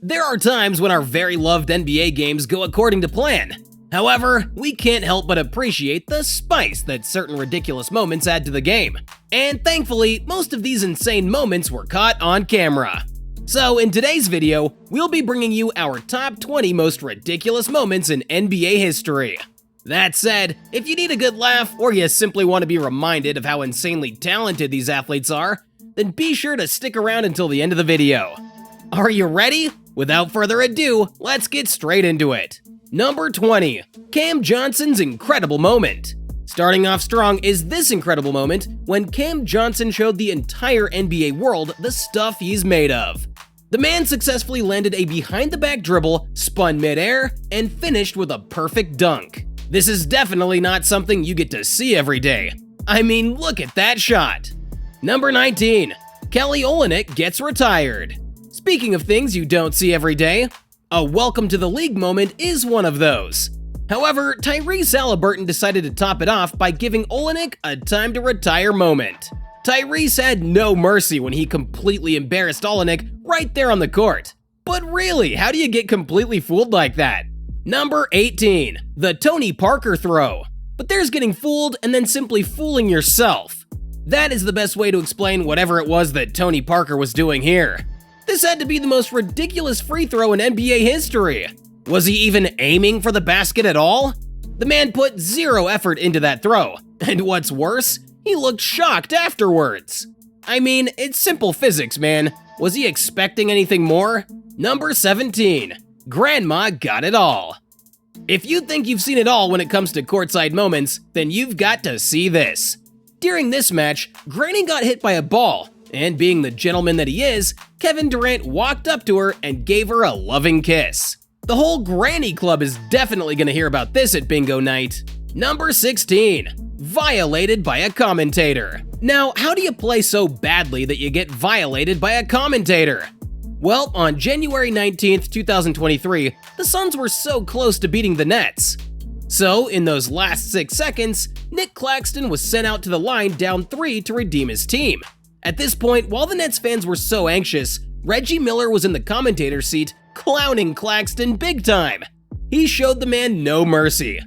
There are times when our very loved NBA games go according to plan. However, we can't help but appreciate the spice that certain ridiculous moments add to the game. And thankfully, most of these insane moments were caught on camera. So in today's video, we'll be bringing you our top 20 most ridiculous moments in NBA history. That said, if you need a good laugh or you simply want to be reminded of how insanely talented these athletes are, then be sure to stick around until the end of the video. Are you ready? Without further ado, let's get straight into it. Number 20. Cam Johnson's incredible moment. Starting off strong is this incredible moment when Cam Johnson showed the entire NBA world the stuff he's made of. The man successfully landed a behind-the-back dribble, spun mid-air, and finished with a perfect dunk. This is definitely not something you get to see every day. I mean, look at that shot. Number 19. Kelly Olynyk gets retired. Speaking of things you don't see every day, a welcome to the league moment is one of those. However, Tyrese Haliburton decided to top it off by giving Olynyk a time to retire moment. Tyrese had no mercy when he completely embarrassed Olynyk right there on the court. But really, how do you get completely fooled like that? Number 18. The Tony Parker throw. But there's getting fooled and then simply fooling yourself. That is the best way to explain whatever it was that Tony Parker was doing here. This had to be the most ridiculous free throw in NBA history. Was he even aiming for the basket at all? The man put zero effort into that throw, and what's worse, he looked shocked afterwards. I mean, it's simple physics, man. Was he expecting anything more? Number 17. Grandma got it all. If you think you've seen it all when it comes to courtside moments, then you've got to see this. During this match, Granny got hit by a ball, and being the gentleman that he is, Kevin Durant walked up to her and gave her a loving kiss. The whole Granny Club is definitely going to hear about this at bingo night. Number 16. Violated by a commentator. Now, how do you play so badly that you get violated by a commentator? Well, on January 19th, 2023, the Suns were so close to beating the Nets. So, in those last 6 seconds, Nick Claxton was sent out to the line down 3 to redeem his team. At this point, while the Nets fans were so anxious, Reggie Miller was in the commentator's seat clowning Claxton big time. He showed the man no mercy.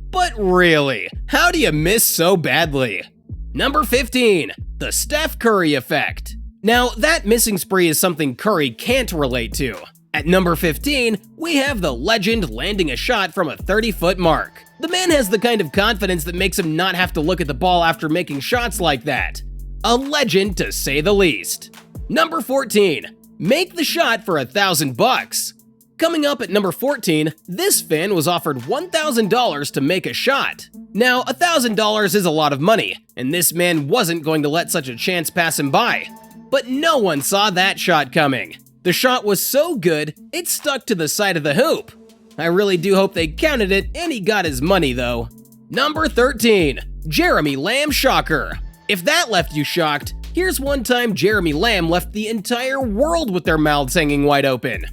But really, how do you miss so badly? Number 15. The Steph Curry effect. Now, that missing spree is something Curry can't relate to. At number 15, we have the legend landing a shot from a 30-foot mark. The man has the kind of confidence that makes him not have to look at the ball after making shots like that. A legend, to say the least. Number 14. Make the shot for $1,000. Coming up at number 14, this fan was offered $1,000 to make a shot. Now, $1,000 is a lot of money, and this man wasn't going to let such a chance pass him by. But no one saw that shot coming. The shot was so good, it stuck to the side of the hoop. I really do hope they counted it, and he got his money though. Number 13. Jeremy Lamb shocker. If that left you shocked, here's one time Jeremy Lamb left the entire world with their mouths hanging wide open.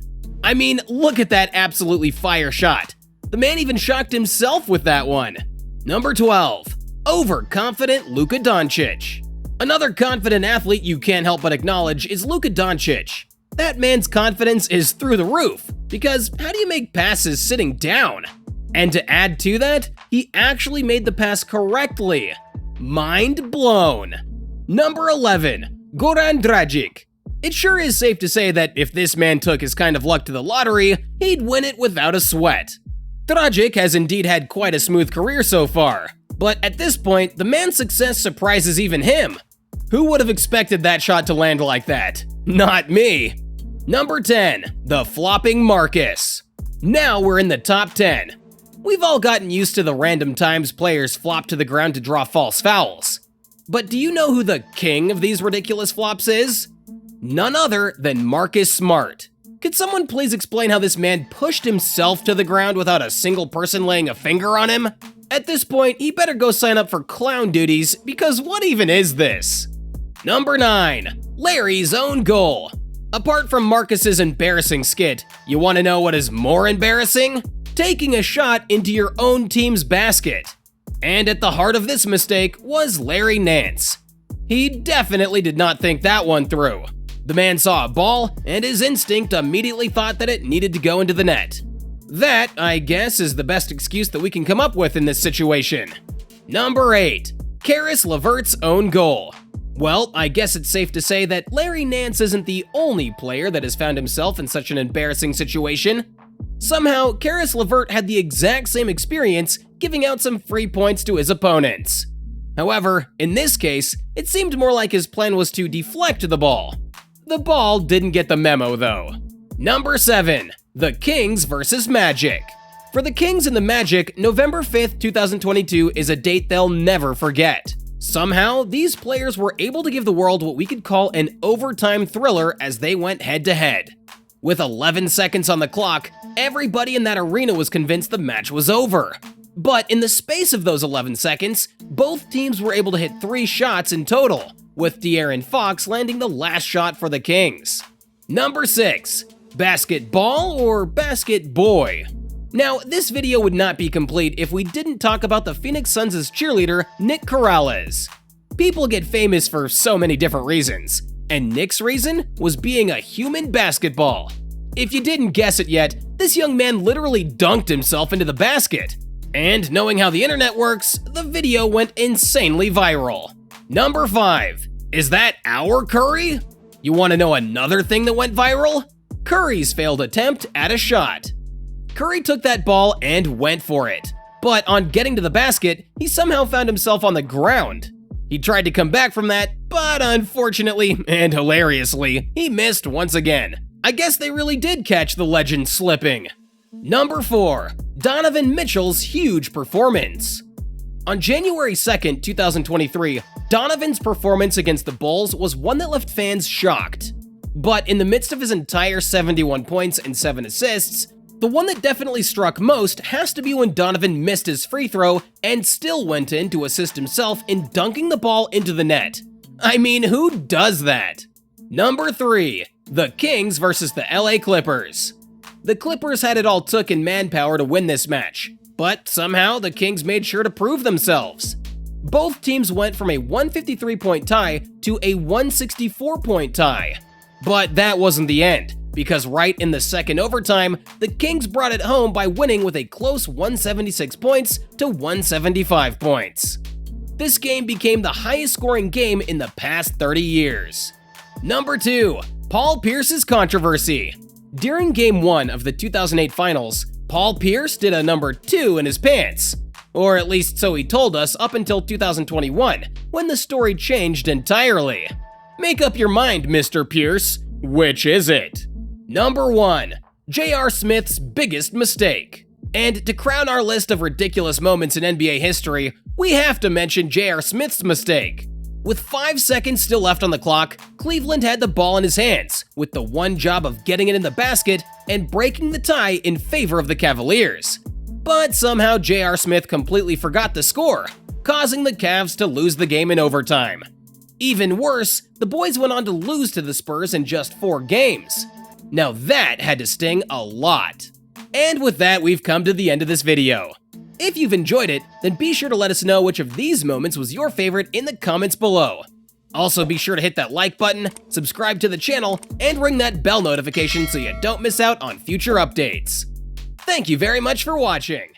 I mean, look at that absolutely fire shot. The man even shocked himself with that one. Number 12. Overconfident Luka Doncic. Another confident athlete you can't help but acknowledge is Luka Doncic. That man's confidence is through the roof, because how do you make passes sitting down? And to add to that, he actually made the pass correctly. Mind blown. Number 11. Goran Dragic. It sure is safe to say that if this man took his kind of luck to the lottery, he'd win it without a sweat. Dragic has indeed had quite a smooth career so far, but at this point, the man's success surprises even him. Who would have expected that shot to land like that? Not me. Number 10. The flopping Marcus. Now we're in the top 10. We've all gotten used to the random times players flop to the ground to draw false fouls. But do you know who the king of these ridiculous flops is? None other than Marcus Smart. Could someone please explain how this man pushed himself to the ground without a single person laying a finger on him? At this point, he better go sign up for clown duties, because what even is this? Number 9. Larry's own goal. Apart from Marcus's embarrassing skit, you want to know what is more embarrassing? Taking a shot into your own team's basket. And at the heart of this mistake was Larry Nance. He definitely did not think that one through. The man saw a ball, and his instinct immediately thought that it needed to go into the net. That, I guess, is the best excuse that we can come up with in this situation. Number 8. Caris LeVert's own goal. Well, I guess it's safe to say that Larry Nance isn't the only player that has found himself in such an embarrassing situation. Somehow, Caris LeVert had the exact same experience, giving out some free points to his opponents. However, in this case, it seemed more like his plan was to deflect the ball. The ball didn't get the memo, though. Number 7. The Kings vs. Magic. For the Kings and the Magic, November 5th, 2022 is a date they'll never forget. Somehow, these players were able to give the world what we could call an overtime thriller as they went head-to-head. With 11 seconds on the clock, everybody in that arena was convinced the match was over. But in the space of those 11 seconds, both teams were able to hit 3 shots in total, with De'Aaron Fox landing the last shot for the Kings. Number 6. Basketball or Basket Boy? Now, this video would not be complete if we didn't talk about the Phoenix Suns' cheerleader, Nick Corrales. People get famous for so many different reasons, and Nick's reason was being a human basketball. If you didn't guess it yet, this young man literally dunked himself into the basket. And knowing how the internet works, the video went insanely viral. Number 5. Is that our Curry? You want to know another thing that went viral? Curry's failed attempt at a shot. Curry took that ball and went for it. But on getting to the basket, he somehow found himself on the ground. He tried to come back from that, but unfortunately, and hilariously, he missed once again. I guess they really did catch the legend slipping. Number 4. Donovan Mitchell's huge performance. On January 2nd, 2023, Donovan's performance against the Bulls was one that left fans shocked. But in the midst of his entire 71 points and 7 assists, the one that definitely struck most has to be when Donovan missed his free throw and still went in to assist himself in dunking the ball into the net. I mean, who does that? Number 3. The Kings versus the LA Clippers. The Clippers had it all took in manpower to win this match, but somehow the Kings made sure to prove themselves. Both teams went from a 153-point tie to a 164-point tie. But that wasn't the end, because right in the second overtime, the Kings brought it home by winning with a close 176 points to 175 points. This game became the highest scoring game in the past 30 years. Number 2. Paul Pierce's controversy. During Game 1 of the 2008 Finals, Paul Pierce did a number 2 in his pants. Or at least so he told us up until 2021, when the story changed entirely. Make up your mind, Mr. Pierce. Which is it? Number 1. J.R. Smith's biggest mistake. And to crown our list of ridiculous moments in NBA history, we have to mention J.R. Smith's mistake. With 5 seconds still left on the clock, Cleveland had the ball in his hands, with the one job of getting it in the basket and breaking the tie in favor of the Cavaliers. But somehow J.R. Smith completely forgot the score, causing the Cavs to lose the game in overtime. Even worse, the boys went on to lose to the Spurs in just 4 games. Now that had to sting a lot. And with that, we've come to the end of this video. If you've enjoyed it, then be sure to let us know which of these moments was your favorite in the comments below. Also, be sure to hit that like button, subscribe to the channel, and ring that bell notification so you don't miss out on future updates. Thank you very much for watching!